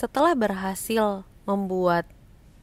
setelah berhasil membuat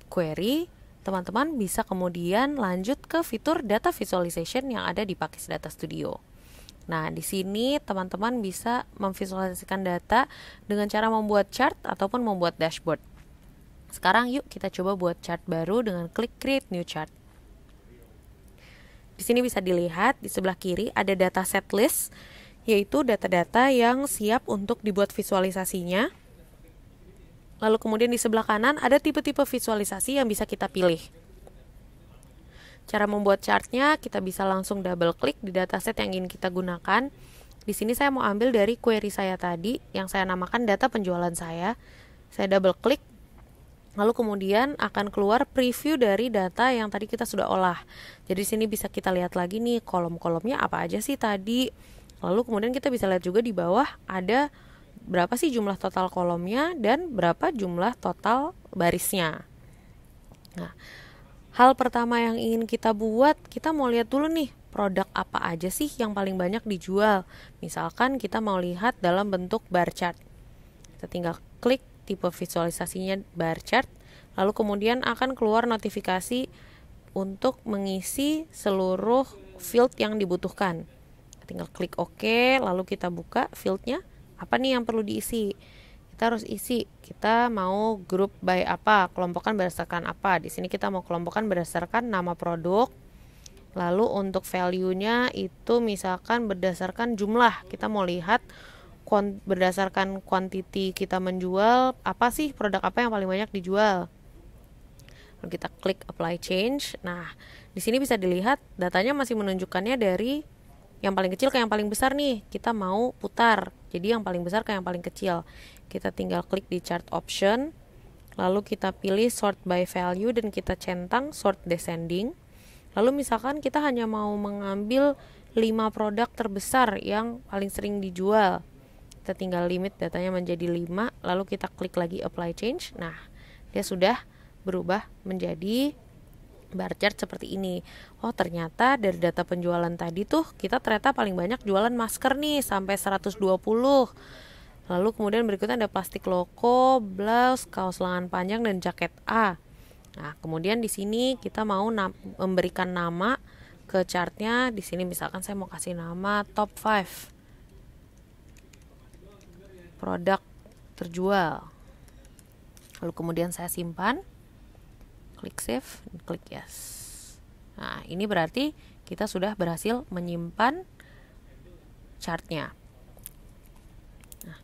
query, teman-teman bisa kemudian lanjut ke fitur data visualization yang ada di Pakis Data Studio. Nah, di sini teman-teman bisa memvisualisasikan data dengan cara membuat chart ataupun membuat dashboard. Sekarang yuk kita coba buat chart baru dengan klik create new chart. Di sini bisa dilihat di sebelah kiri ada data set list, yaitu data-data yang siap untuk dibuat visualisasinya. Lalu kemudian di sebelah kanan ada tipe-tipe visualisasi yang bisa kita pilih. Cara membuat chartnya, kita bisa langsung double klik di dataset yang ingin kita gunakan. Di sini saya mau ambil dari query saya tadi, yang saya namakan data penjualan saya. Saya double klik, lalu kemudian akan keluar preview dari data yang tadi kita sudah olah. Jadi di sini bisa kita lihat lagi nih, kolom-kolomnya apa aja sih tadi. Lalu kemudian kita bisa lihat juga di bawah ada berapa sih jumlah total kolomnya dan berapa jumlah total barisnya. Nah, hal pertama yang ingin kita buat, kita mau lihat dulu nih produk apa aja sih yang paling banyak dijual. Misalkan kita mau lihat dalam bentuk bar chart. Kita tinggal klik tipe visualisasinya bar chart, lalu kemudian akan keluar notifikasi untuk mengisi seluruh field yang dibutuhkan. Tinggal klik OK, lalu kita buka fieldnya. Apa nih yang perlu diisi? Kita harus isi, kita mau group by apa, kelompokkan berdasarkan apa. Di sini kita mau kelompokkan berdasarkan nama produk. Lalu untuk value-nya itu misalkan berdasarkan jumlah. Kita mau lihat berdasarkan quantity kita menjual, apa sih produk apa yang paling banyak dijual. Lalu kita klik apply change. Nah, di sini bisa dilihat datanya masih menunjukkannya dari yang paling kecil ke yang paling besar nih. Kita mau putar, jadi yang paling besar ke yang paling kecil. Kita tinggal klik di chart option, lalu kita pilih sort by value dan kita centang sort descending. Lalu misalkan kita hanya mau mengambil 5 produk terbesar yang paling sering dijual, kita tinggal limit datanya menjadi 5, lalu kita klik lagi apply change. Nah, dia sudah berubah menjadi bar chart seperti ini. Oh, ternyata dari data penjualan tadi tuh kita ternyata paling banyak jualan masker nih sampai 120. Lalu kemudian berikutnya ada plastik loko, blouse, kaos lengan panjang dan jaket A. Nah, kemudian di sini kita mau memberikan nama ke chartnya. Di sini misalkan saya mau kasih nama top 5 produk terjual. Lalu kemudian saya simpan, klik save, klik yes. Nah, ini berarti kita sudah berhasil menyimpan chartnya. Nah,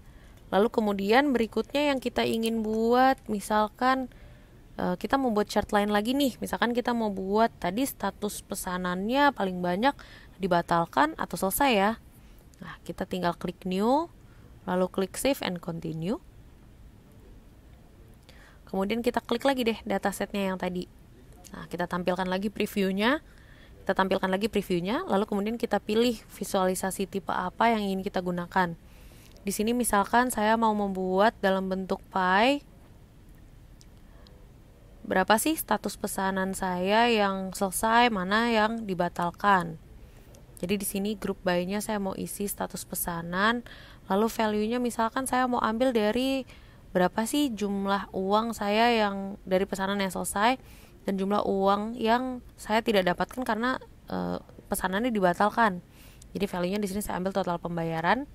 lalu kemudian berikutnya yang kita ingin buat, misalkan kita mau buat chart lain lagi nih. Misalkan kita mau buat tadi status pesanannya paling banyak dibatalkan atau selesai ya. Nah, kita tinggal klik new, lalu klik save and continue. Kemudian kita klik lagi deh datasetnya yang tadi. Nah, kita tampilkan lagi previewnya. Lalu kemudian kita pilih visualisasi tipe apa yang ingin kita gunakan. Di sini misalkan saya mau membuat dalam bentuk pie. Berapa sih status pesanan saya yang selesai, mana yang dibatalkan. Jadi di sini group by-nya saya mau isi status pesanan, lalu value-nya misalkan saya mau ambil dari berapa sih jumlah uang saya yang dari pesanan yang selesai dan jumlah uang yang saya tidak dapatkan karena pesanannya dibatalkan. Jadi value-nya di sini saya ambil total pembayaran,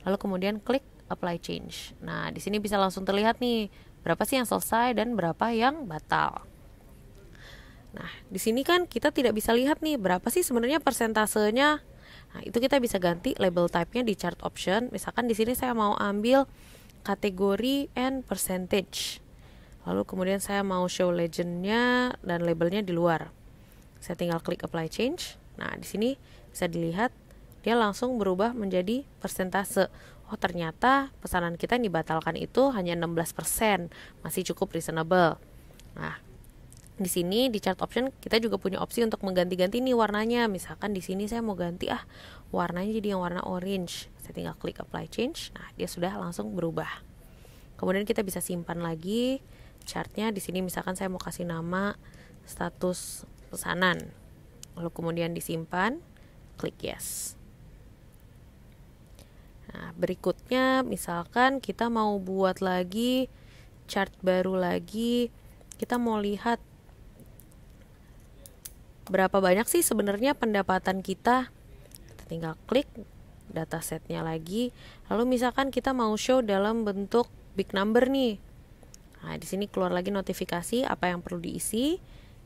lalu kemudian klik apply change. Nah, di sini bisa langsung terlihat nih berapa sih yang selesai dan berapa yang batal. Nah, di sini kan kita tidak bisa lihat nih berapa sih sebenarnya persentasenya. Nah, itu kita bisa ganti label type-nya di chart option. Misalkan di sini saya mau ambil kategori and percentage. Lalu kemudian saya mau show legend-nya dan labelnya di luar. Saya tinggal klik apply change. Nah, di sini bisa dilihat dia langsung berubah menjadi persentase. Oh, ternyata pesanan kita yang dibatalkan itu hanya 16%, masih cukup reasonable. Nah, di sini di chart option kita juga punya opsi untuk mengganti-ganti nih warnanya. Misalkan di sini saya mau ganti warnanya jadi yang warna orange. Saya tinggal klik apply change. Nah, dia sudah langsung berubah. Kemudian kita bisa simpan lagi chartnya. Di sini misalkan saya mau kasih nama status pesanan. Lalu kemudian disimpan, klik yes. Nah, berikutnya misalkan kita mau buat lagi chart baru lagi. Kita mau lihat berapa banyak sih sebenarnya pendapatan kita. Kita tinggal klik datasetnya lagi. Lalu misalkan kita mau show dalam bentuk big number nih. Nah, di sini keluar lagi notifikasi apa yang perlu diisi.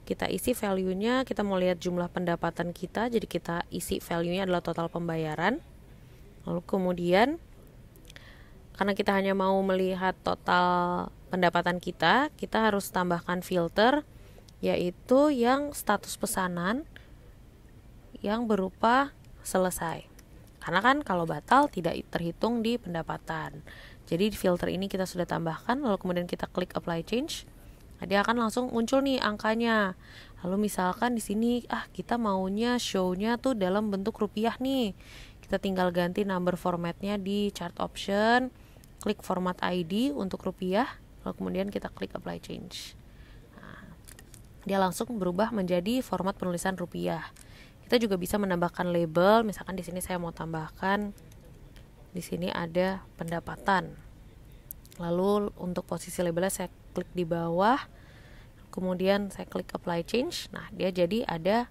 Kita isi value-nya, kita mau lihat jumlah pendapatan kita, jadi kita isi value-nya adalah total pembayaran. Lalu kemudian karena kita hanya mau melihat total pendapatan kita harus tambahkan filter, yaitu yang status pesanan yang berupa selesai. Karena kan kalau batal tidak terhitung di pendapatan. Jadi di filter ini kita sudah tambahkan, lalu kemudian kita klik apply change. Nah, dia akan langsung muncul nih angkanya. Lalu misalkan di sini kita maunya show-nya tuh dalam bentuk rupiah nih. Kita tinggal ganti number formatnya di chart option, klik format ID untuk rupiah, lalu kemudian kita klik apply change. Nah, dia langsung berubah menjadi format penulisan rupiah. Kita juga bisa menambahkan label, misalkan di sini saya mau tambahkan, di sini ada pendapatan. Lalu untuk posisi labelnya saya klik di bawah, kemudian saya klik apply change. Nah, dia jadi ada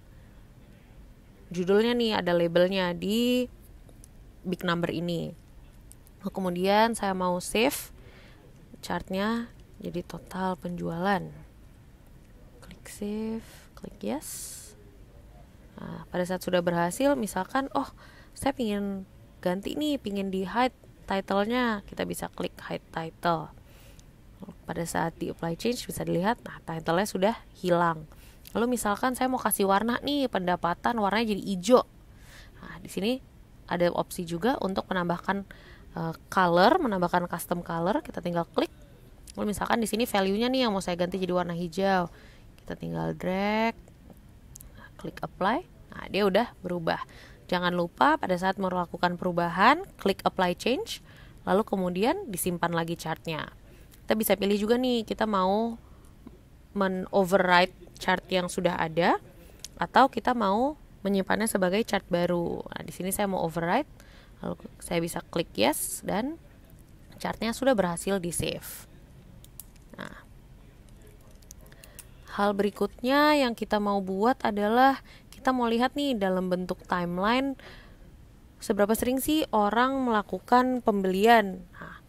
judulnya nih, ada labelnya di big number ini. Lalu kemudian saya mau save chartnya jadi total penjualan. Klik save, klik yes. Nah, pada saat sudah berhasil, misalkan saya pingin ganti nih, pingin di hide title-nya, kita bisa klik hide title. Pada saat di apply change bisa dilihat, nah title-nya sudah hilang. Lalu misalkan saya mau kasih warna nih, pendapatan warnanya jadi hijau. Nah, di sini ada opsi juga untuk menambahkan color, menambahkan custom color. Kita tinggal klik. Lalu misalkan di sini value-nya nih yang mau saya ganti jadi warna hijau. Kita tinggal drag, klik apply. Nah, dia udah berubah. Jangan lupa pada saat melakukan perubahan, klik apply change, lalu kemudian disimpan lagi chartnya. Kita bisa pilih juga nih, kita mau men-override chart yang sudah ada, atau kita mau menyimpannya sebagai chart baru. Nah, di sini saya mau override, lalu saya bisa klik yes, dan chartnya sudah berhasil di save. Nah, hal berikutnya yang kita mau buat adalah kita mau lihat nih dalam bentuk timeline seberapa sering sih orang melakukan pembelian. Nah,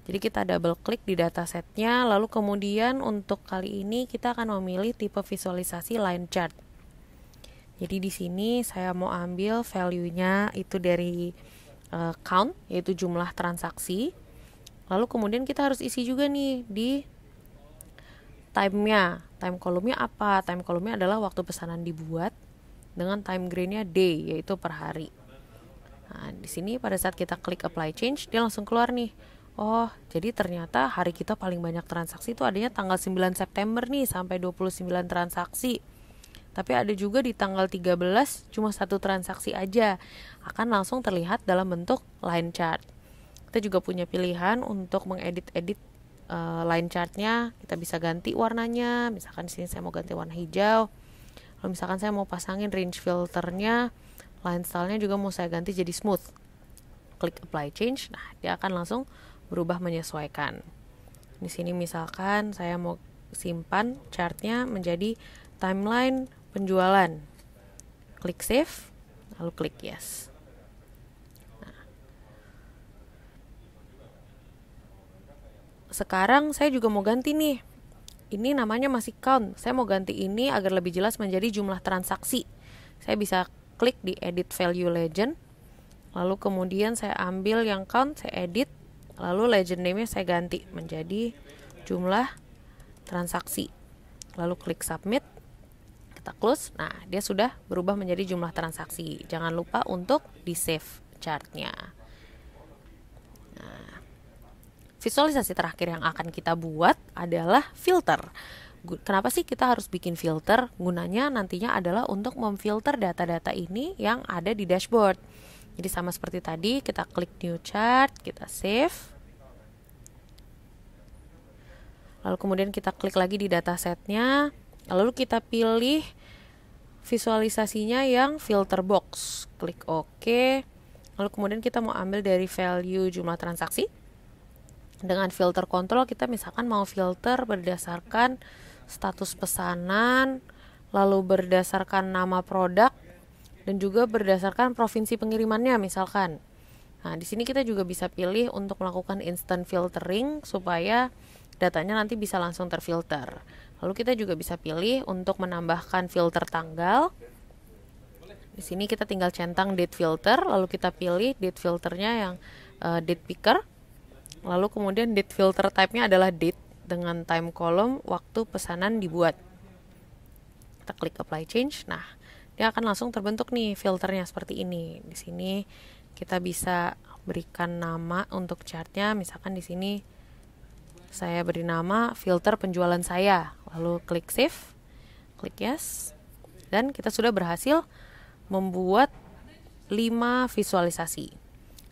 jadi kita double klik di datasetnya, lalu kemudian untuk kali ini kita akan memilih tipe visualisasi line chart. Jadi di sini saya mau ambil value-nya itu dari count, yaitu jumlah transaksi. Lalu kemudian kita harus isi juga nih di time-nya. Time column-nya apa? Time column-nya adalah waktu pesanan dibuat dengan time grade-nya day, yaitu per hari. Nah, di sini pada saat kita klik apply change, dia langsung keluar nih. Oh, jadi ternyata hari kita paling banyak transaksi itu adanya tanggal 9 September nih sampai 29 transaksi. Tapi ada juga di tanggal 13 cuma 1 transaksi aja. Akan langsung terlihat dalam bentuk line chart. Kita juga punya pilihan untuk mengedit-edit line chartnya. Kita bisa ganti warnanya. Misalkan di sini saya mau ganti warna hijau. Lalu misalkan saya mau pasangin range filternya, line style-nya juga mau saya ganti jadi smooth. Klik apply change. Nah, dia akan langsung berubah menyesuaikan. Di sini misalkan saya mau simpan chartnya menjadi timeline penjualan. Klik save, lalu klik yes. Nah, sekarang saya juga mau ganti nih. Ini namanya masih count. Saya mau ganti ini agar lebih jelas menjadi jumlah transaksi. Saya bisa klik di edit value legend. Lalu kemudian saya ambil yang count, saya edit. Lalu legend name-nya saya ganti menjadi jumlah transaksi. Lalu klik submit. Kita close. Nah, dia sudah berubah menjadi jumlah transaksi. Jangan lupa untuk di-save chartnya. Nah, visualisasi terakhir yang akan kita buat adalah filter. Kenapa sih kita harus bikin filter? Gunanya nantinya adalah untuk memfilter data-data ini yang ada di dashboard. Jadi sama seperti tadi, kita klik new chart, kita save. Lalu kemudian kita klik lagi di datasetnya. Lalu kita pilih visualisasinya yang filter box. Klik OK. Lalu kemudian kita mau ambil dari value jumlah transaksi. Dengan filter kontrol kita misalkan mau filter berdasarkan status pesanan, lalu berdasarkan nama produk, dan juga berdasarkan provinsi pengirimannya misalkan. Nah, di sini kita juga bisa pilih untuk melakukan instant filtering supaya datanya nanti bisa langsung terfilter. Lalu kita juga bisa pilih untuk menambahkan filter tanggal. Di sini kita tinggal centang date filter, lalu kita pilih date filternya yang date picker. Lalu kemudian date filter type-nya adalah date dengan time column waktu pesanan dibuat. Kita klik apply change. Nah, dia akan langsung terbentuk nih filternya seperti ini. Di sini kita bisa berikan nama untuk chartnya. Misalkan di sini saya beri nama filter penjualan saya. Lalu klik save, klik yes. Dan kita sudah berhasil membuat 5 visualisasi.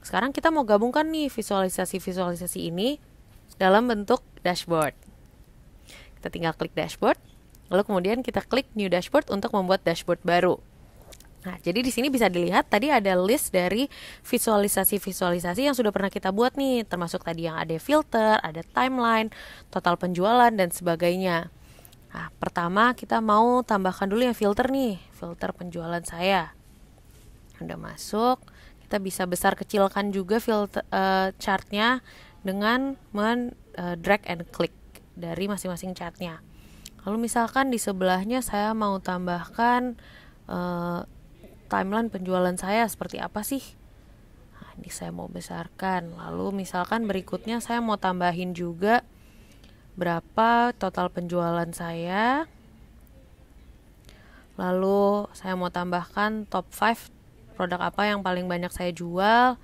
Sekarang kita mau gabungkan nih visualisasi-visualisasi ini dalam bentuk dashboard. Kita tinggal klik dashboard, lalu kemudian kita klik new dashboard untuk membuat dashboard baru. Nah, jadi di sini bisa dilihat tadi ada list dari visualisasi-visualisasi yang sudah pernah kita buat nih, termasuk tadi yang ada filter, ada timeline, total penjualan, dan sebagainya. Nah, pertama kita mau tambahkan dulu yang filter nih, filter penjualan saya. Udah masuk, kita bisa besar kecilkan juga filter chartnya dengan drag and click dari masing-masing chartnya. Lalu misalkan di sebelahnya saya mau tambahkan timeline penjualan saya seperti apa sih? Nah, ini saya mau besarkan. Lalu misalkan berikutnya saya mau tambahin juga berapa total penjualan saya. Lalu saya mau tambahkan top 5 produk apa yang paling banyak saya jual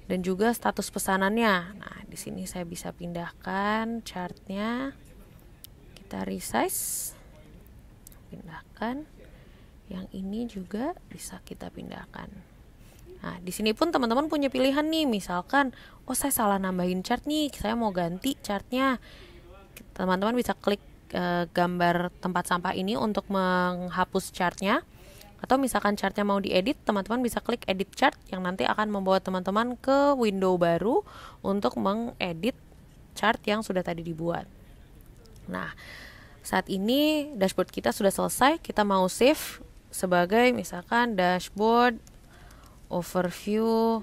dan juga status pesanannya. Nah, di sini saya bisa pindahkan chartnya. Kita resize. Pindahkan. Yang ini juga bisa kita pindahkan. Nah, di sini pun teman-teman punya pilihan nih. Misalkan, oh saya salah nambahin chart nih, saya mau ganti chartnya. Teman-teman bisa klik gambar tempat sampah ini untuk menghapus chartnya. Atau misalkan chartnya mau diedit, teman-teman bisa klik edit chart yang nanti akan membawa teman-teman ke window baru untuk mengedit chart yang sudah tadi dibuat. Nah, saat ini dashboard kita sudah selesai. Kita mau save sebagai misalkan dashboard overview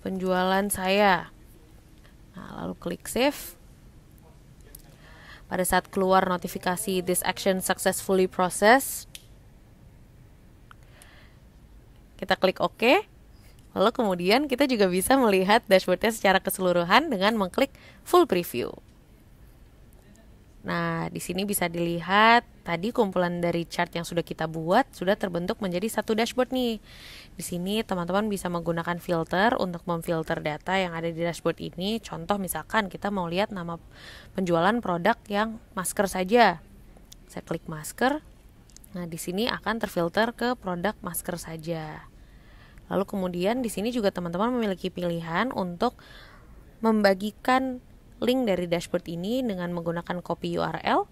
penjualan saya. Nah, lalu klik save. Pada saat keluar notifikasi this action successfully processed, kita klik OK. Lalu kemudian kita juga bisa melihat dashboardnya secara keseluruhan dengan mengklik full preview. Nah, di sini bisa dilihat tadi kumpulan dari chart yang sudah kita buat sudah terbentuk menjadi satu dashboard nih. Di sini teman-teman bisa menggunakan filter untuk memfilter data yang ada di dashboard ini. Contoh misalkan kita mau lihat nama penjualan produk yang masker saja. Saya klik masker. Nah, di sini akan terfilter ke produk masker saja. Lalu kemudian di sini juga teman-teman memiliki pilihan untuk membagikan link dari dashboard ini dengan menggunakan copy URL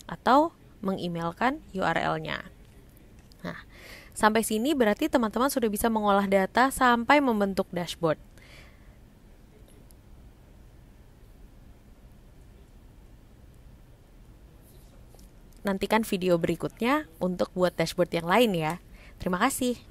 atau mengemailkan URL-nya. Nah, sampai sini berarti teman-teman sudah bisa mengolah data sampai membentuk dashboard. Nantikan video berikutnya untuk buat dashboard yang lain ya. Terima kasih.